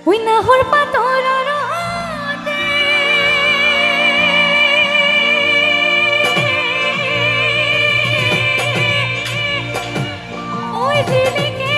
ওই নাহৰ পাতৰ ওই ঝিলিকে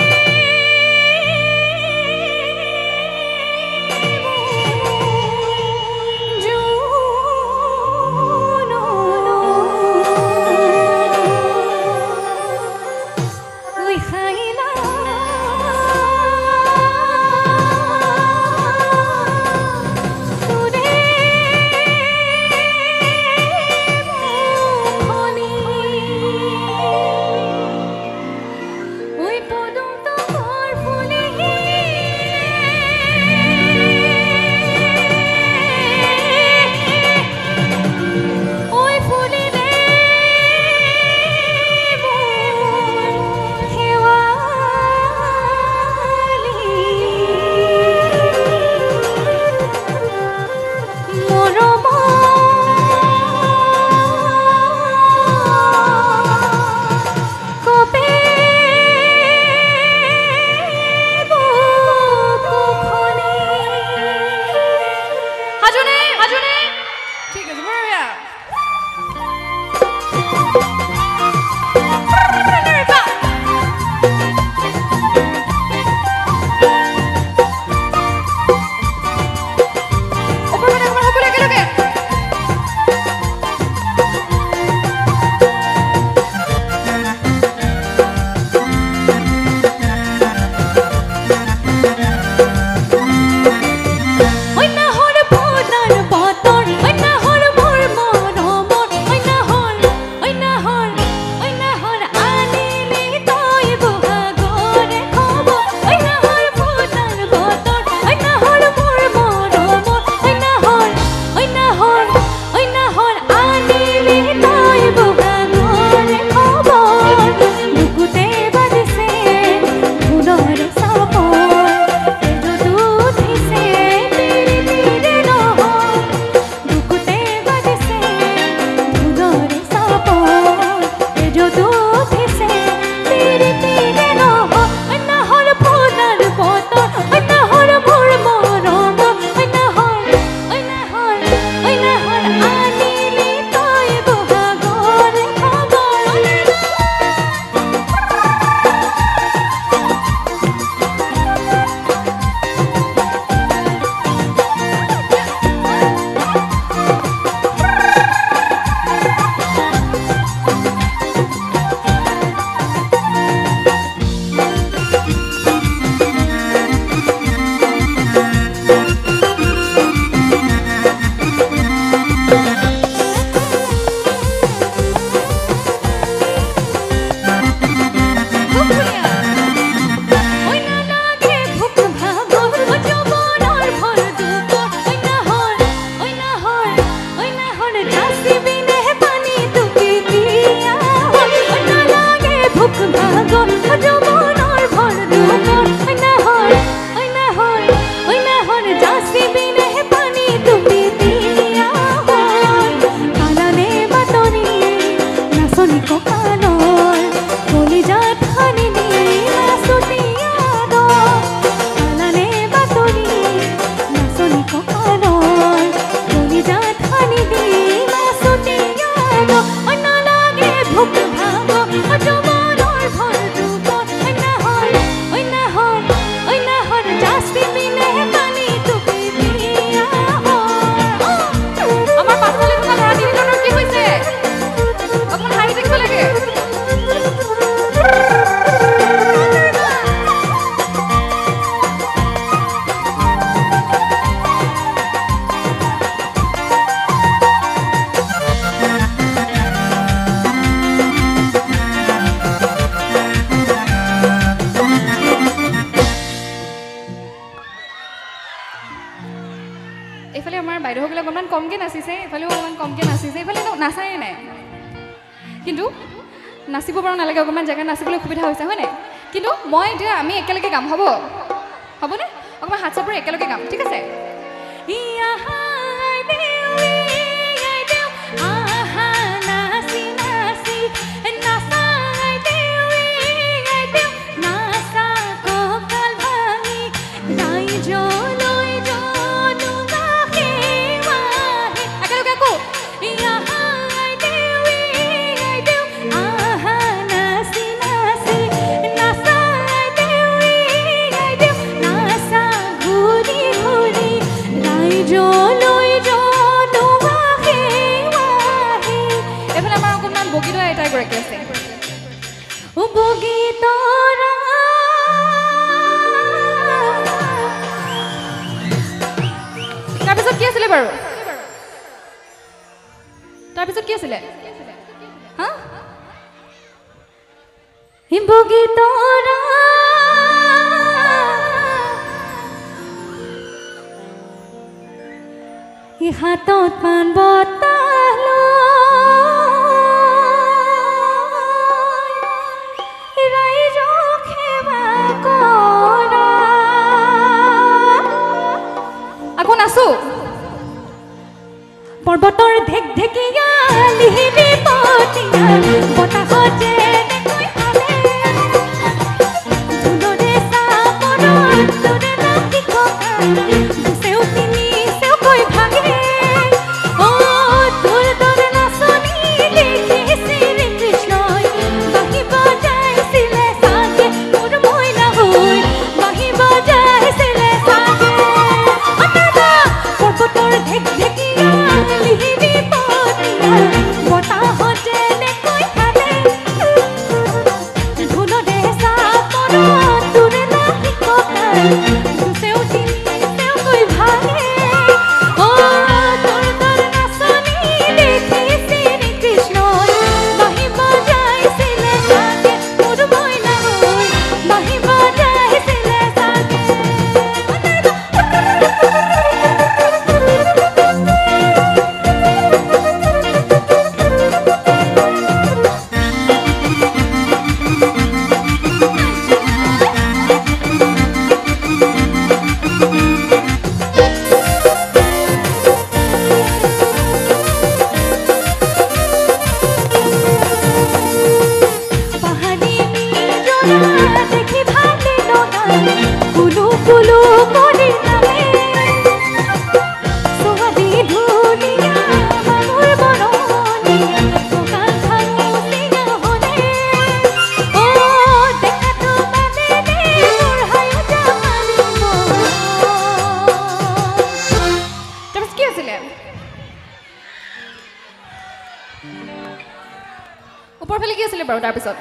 এইফালে আমাৰ বাইদেউসকলে অকণমান কমকৈ নাচিছে, এইফালেও অকণমান কমকৈ নাচিছে, এইফালে নাচায়ে নাই। কিন্তু নাচিব পৰা নালাগে, অকণমান জেগাত নাচিবলৈ সুবিধা হৈছে হয় নাই? কিন্তু মই এতিয়া আমি একেলগে গাম, হ'বনে? অকণমান হাত চাপৰি একেলগে গাম, ঠিক আছে? Jolo আছিলে হা বগী তৰা হাতত পাণ বঁটা লৈ ৰাইজক সেৱা কৰা আকৌ নাচো পৰ্বতৰ ঢেকঢেকীয়া লিহিৰি পতীয়া বতাহত যেনেকৈ হালে ঢোলৰে চাপৰত তোৰে নাচি ককা দুচেও তিনি চেওকৈ ভাগে তোৰ দৰে নাচনি দেখি শ্ৰীকৃষ্ণই বাঁহী বজাইছিলে চাগে মোৰ মইনা হৈ বাঁহী বজাইছিলে চাগে পৰ্বতৰ ঢেকঢেকীয়া লিহিৰি পতীয়া বতাহত যেনেকৈ হালে ঢোলৰে চাপৰত তোৰে নাচি ককা দুচেও তিনি চেওকৈ ভাগে তোৰ দৰে নাচনি দেখি শ্ৰীকৃষ্ণই বাঁহী বজাইছিলে চাগে মোৰ মইনা হৈ বাঁহী বজাইছিলে চাগে পাহাৰী নিজৰা দেখি ভালে লগা কুলু কুলু কৰি নামে ছোৱালী ধুনীয়া বাবুৰ বৰণীয়া কঁকাল খামুচিয়া হলে দেখাটো বাদে দে মোৰ হায়ুজা মাৰিব তাৰপিছত কি আছিলে ওপৰ ফালে কি আছিলে বাৰু তাৰপিছত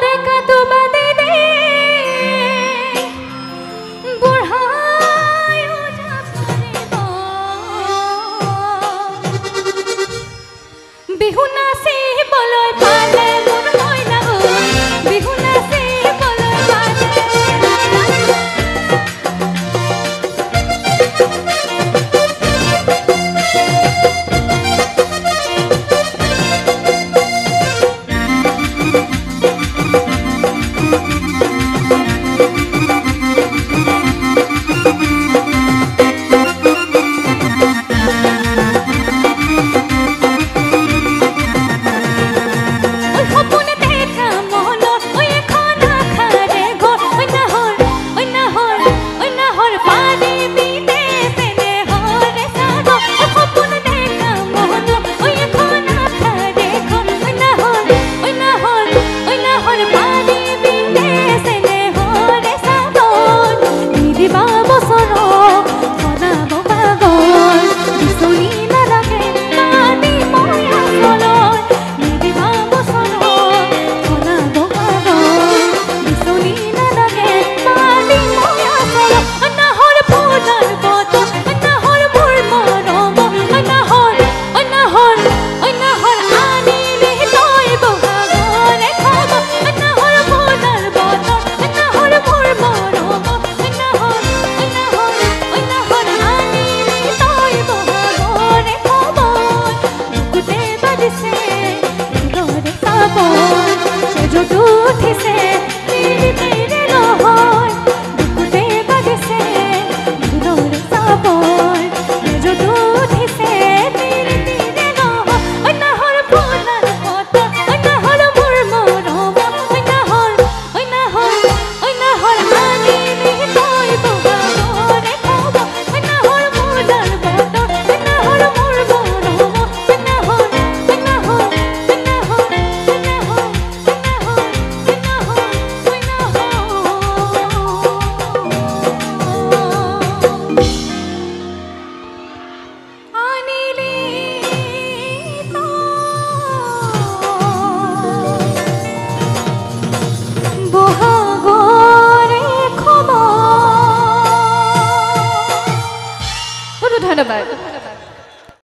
দেখাটো বাদে দে বুঢ়ায়ুজা মাৰিব বিহু নাচিবলৈ পালে মোৰ মইনা হৈ বিহু নাচিবলৈ পালে সপোনে দেখা মনত এখন আশাৰে ঘৰ অন্যাহৰ পানী বিনে চেনেহৰে সাগৰ সপোন দেখা মনত এখন আশাৰে ঘৰ অন্যাহৰ পানী বিনে চেনেহৰে সাগৰ নিদিবা বছৰক বনাব পাগল বিচনী নালাগে পানী মই আচলত নিদিবা বছৰক বনাব পাগল বিচনী নালাগে পানী মই আচলত অন্যাহৰ ফুলৰ বতৰ অন্যাহৰ মোৰ মৰম অন্যাহৰ আনিলি তই বহাগৰে খবৰ অন্যাহৰ ফুলৰ বতৰ অন্যাহৰ মোৰ মৰম অন্যাহৰ আনিলি তই বহাগৰে খবৰ বুকুতে বাজিছে ঢোলৰে চাপৰ তেজত উঠিছে তিৰে নহয় বুকুতে বাজিছে ঢোলৰে চাপৰ তেজত উঠিছে তিৰে নহয় অন্যাহৰ ফুলৰ বতৰ অন্যাহৰ মোৰ মৰম অন্যাহৰ আনিলি তই বহাগৰে খবৰ অন্যাহৰ ফুলৰ বতৰ অন্যাহৰ মোৰ মৰম আনিলি বহাগৰে খবৰ বহুত ধন্যবাদ